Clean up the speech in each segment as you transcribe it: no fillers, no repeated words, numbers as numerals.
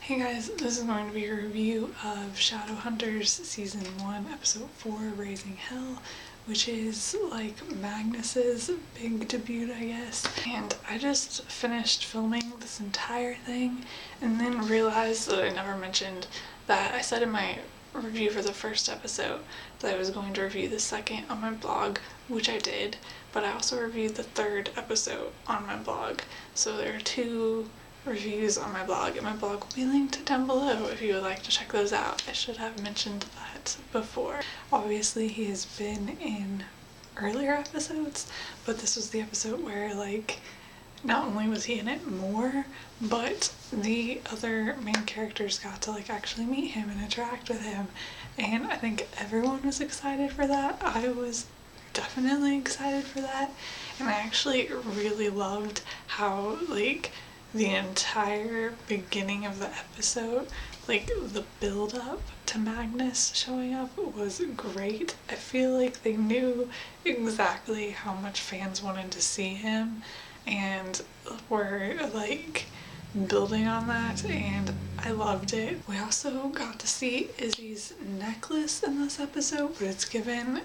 Hey guys, this is going to be a review of Shadowhunters Season 1, Episode 4, Raising Hell, which is like Magnus's big debut, I guess. And I just finished filming this entire thing and then realized that I never mentioned that I said in my review for the first episode that I was going to review the second on my blog, which I did, but I also reviewed the third episode on my blog. So there are two reviews on my blog, and my blog will be linked down below if you would like to check those out. I should have mentioned that before. Obviously he has been in earlier episodes, but this was the episode where not only was he in it more, but the other main characters got to actually meet him and interact with him, and I think everyone was excited for that. I was definitely excited for that, and I actually really loved how the entire beginning of the episode, the build up to Magnus showing up was great. I feel like they knew exactly how much fans wanted to see him and were building on that, and I loved it. We also got to see Izzy's necklace in this episode, but it's given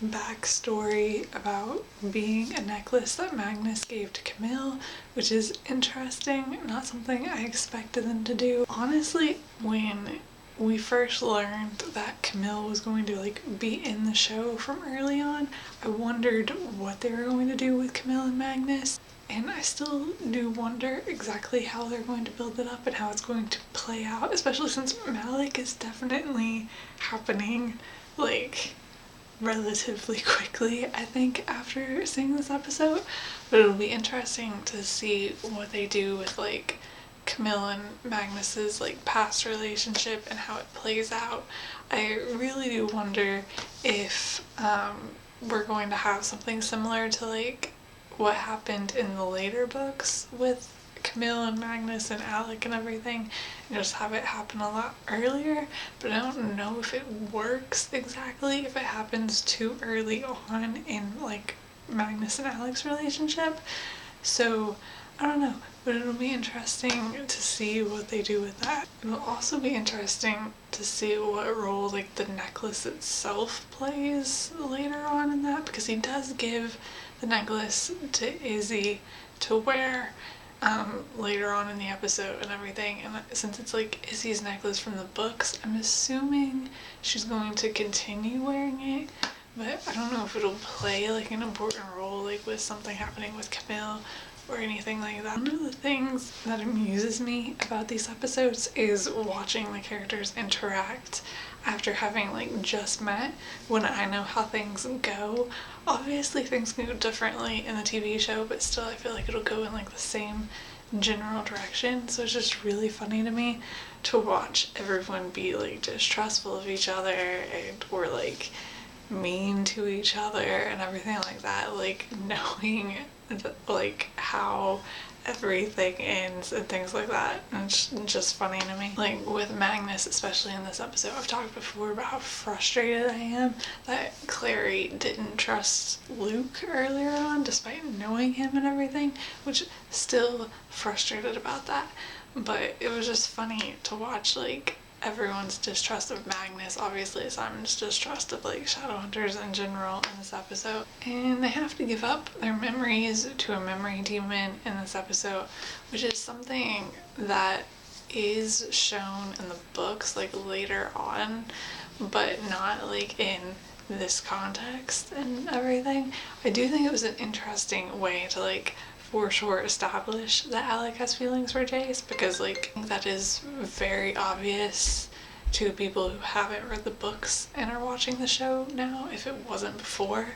backstory about being a necklace that Magnus gave to Camille, which is interesting, not something I expected them to do. Honestly, when we first learned that Camille was going to be in the show from early on, I wondered what they were going to do with Camille and Magnus, and I still do wonder exactly how they're going to build it up and how it's going to play out, especially since Malik is definitely happening relatively quickly, I think, after seeing this episode. But it'll be interesting to see what they do with Camille and Magnus's past relationship and how it plays out. I really do wonder if we're going to have something similar to what happened in the later books with Camille and Magnus and Alec and everything, and just have it happen a lot earlier, but I don't know if it works exactly if it happens too early on in Magnus and Alec's relationship. So I don't know, but it'll be interesting to see what they do with that. It'll also be interesting to see what role the necklace itself plays later on in that, because he does give the necklace to Izzy to wear later on in the episode and everything, and since it's Izzy's necklace from the books, I'm assuming she's going to continue wearing it, but I don't know if it'll play an important role with something happening with Camille or anything like that. One of the things that amuses me about these episodes is watching the characters interact after having just met, when I know how things go. Obviously things can go differently in the TV show, but still I feel it'll go in the same general direction, so it's just really funny to me to watch everyone be distrustful of each other and or mean to each other and everything like that, knowing how everything ends and things like that. And it's just funny to me. With Magnus, especially in this episode, I've talked before about how frustrated I am that Clary didn't trust Luke earlier on despite knowing him and everything, which still frustrated about that. But it was just funny to watch everyone's distrust of Magnus, obviously Simon's distrust of Shadowhunters in general in this episode. And they have to give up their memories to a memory demon in this episode, which is something that is shown in the books later on, but not in this context and everything. I do think it was an interesting way to for sure establish that Alec has feelings for Jace, because that is very obvious to people who haven't read the books and are watching the show now, if it wasn't before.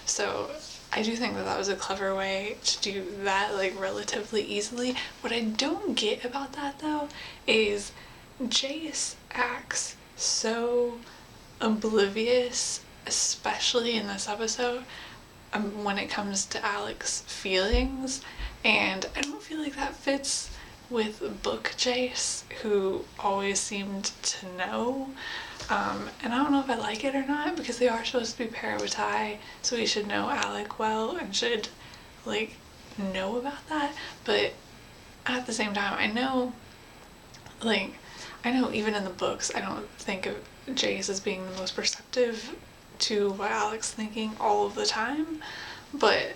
So I do think that that was a clever way to do that relatively easily. What I don't get about that though is Jace acts so oblivious, especially in this episode, when it comes to Alec's feelings, and I don't feel that fits with book Jace, who always seemed to know, and I don't know if I like it or not, because they are supposed to be parabatai, so we should know Alec well and should know about that, but at the same time I know like, I know even in the books, I don't think of Jace as being the most perceptive to what Alec's thinking all of the time, but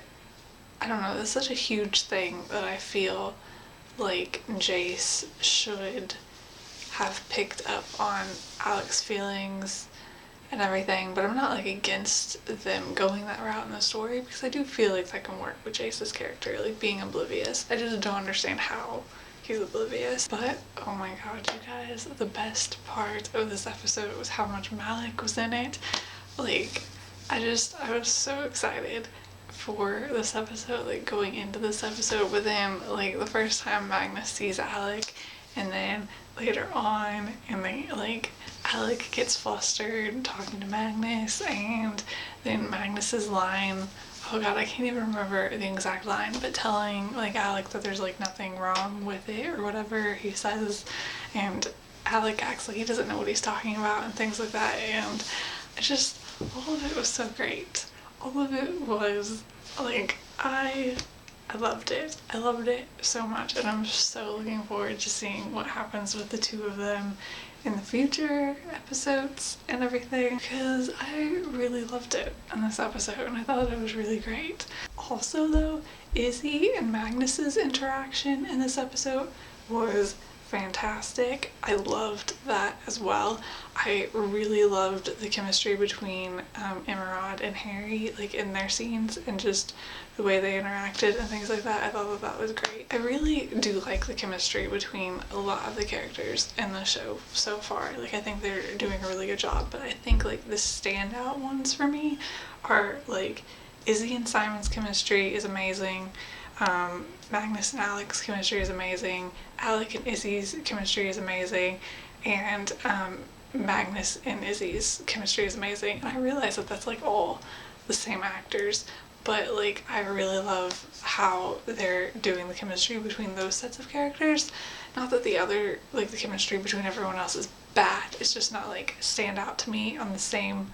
I don't know, that's such a huge thing that I feel like Jace should have picked up on Alec's feelings and everything, but I'm not like against them going that route in the story, because I do feel like that can work with Jace's character, like being oblivious. I just don't understand how he's oblivious. But oh my god, you guys, the best part of this episode was how much Malik was in it. Like, I was so excited for this episode, like going into this episode with him, like the first time Magnus sees Alec, and then later on, and then like Alec gets flustered talking to Magnus, and then Magnus's line, oh god, I can't even remember the exact line, but telling like Alec that there's like nothing wrong with it or whatever he says, and Alec acts like he doesn't know what he's talking about and things like that, and it's just, all of it was so great. All of it was like, I loved it. I loved it so much, and I'm so looking forward to seeing what happens with the two of them in the future episodes and everything, because I really loved it in this episode and I thought it was really great. Also though, Izzy and Magnus's interaction in this episode was fantastic. I loved that as well. I really loved the chemistry between Emerald and Harry, like in their scenes, and just the way they interacted and things like that. I thought that was great. I really do like the chemistry between a lot of the characters in the show so far. Like, I think they're doing a really good job, but I think like the standout ones for me are like Izzy and Simon's chemistry is amazing. Magnus and Alec's chemistry is amazing. Alec and Izzy's chemistry is amazing. And Magnus and Izzy's chemistry is amazing. And I realize that that's like all the same actors, but like I really love how they're doing the chemistry between those sets of characters. Not that the other, like the chemistry between everyone else is bad, it's just not like stand out to me on the same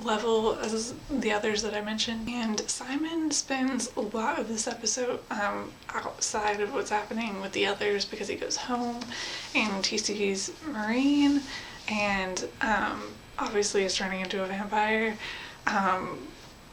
level as the others that I mentioned. And Simon spends a lot of this episode outside of what's happening with the others, because he goes home and he sees Marine, and obviously is turning into a vampire.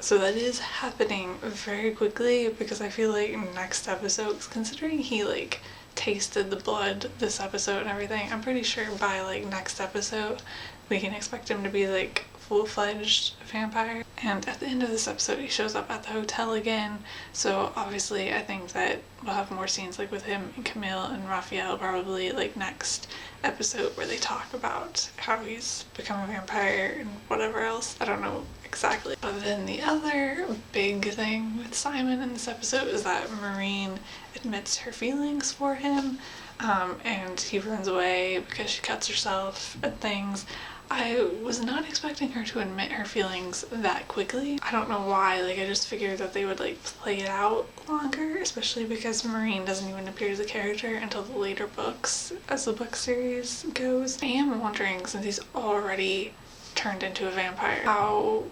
So that is happening very quickly, because I feel like next episode, considering he like tasted the blood this episode and everything, I'm pretty sure by like next episode we can expect him to be like full-fledged vampire. And at the end of this episode he shows up at the hotel again, so obviously I think that we'll have more scenes like with him and Camille and Raphael probably like next episode, where they talk about how he's become a vampire and whatever else. I don't know exactly. But then the other big thing with Simon in this episode is that Marine admits her feelings for him, and he runs away because she cuts herself and things. I was not expecting her to admit her feelings that quickly. I don't know why, like I just figured that they would like play it out longer, especially because Marine doesn't even appear as a character until the later books as the book series goes. I am wondering, since he's already turned into a vampire, how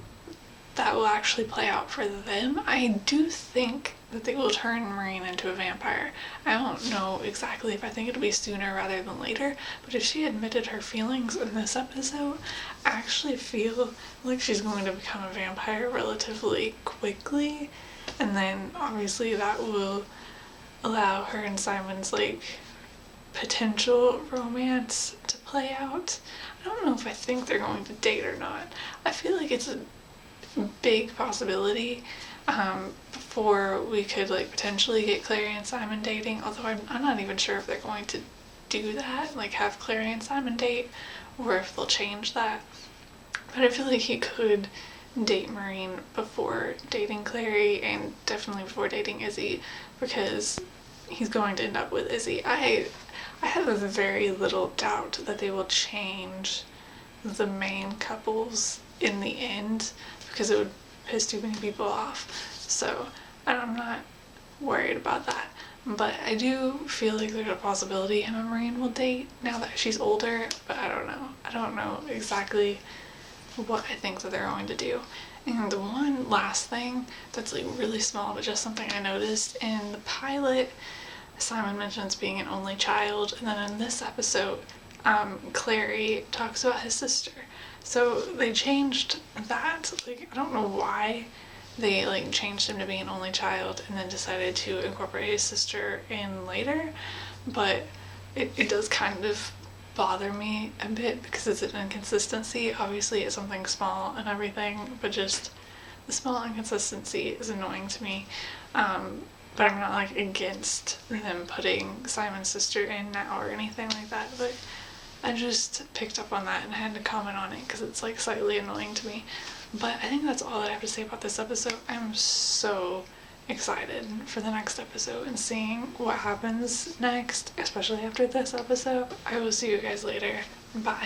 that will actually play out for them. I do think that they will turn Marine into a vampire. I don't know exactly if I think it'll be sooner rather than later, but if she admitted her feelings in this episode, I actually feel like she's going to become a vampire relatively quickly, and then obviously that will allow her and Simon's like potential romance to play out. I don't know if I think they're going to date or not. I feel like it's a big possibility before we could like potentially get Clary and Simon dating, although I'm not even sure if they're going to do that, like have Clary and Simon date, or if they'll change that. But I feel like he could date Marine before dating Clary, and definitely before dating Izzy, because he's going to end up with Izzy. I have a very little doubt that they will change the main couples in the end, because it would piss too many people off. So I'm not worried about that. But I do feel like there's a possibility him and Marine will date now that she's older, but I don't know. I don't know exactly what I think that they're going to do. And the one last thing that's like really small, but just something I noticed in the pilot, Simon mentions being an only child, and then in this episode, Clary talks about his sister. So they changed that. Like, I don't know why they like changed him to being an only child and then decided to incorporate his sister in later, but it does kind of bother me a bit because it's an inconsistency. Obviously, it's something small and everything, but just the small inconsistency is annoying to me. But I'm not like against them putting Simon's sister in now or anything like that. But I just picked up on that and had to comment on it because it's like slightly annoying to me. But I think that's all that I have to say about this episode. I'm so excited for the next episode and seeing what happens next, especially after this episode. I will see you guys later. Bye.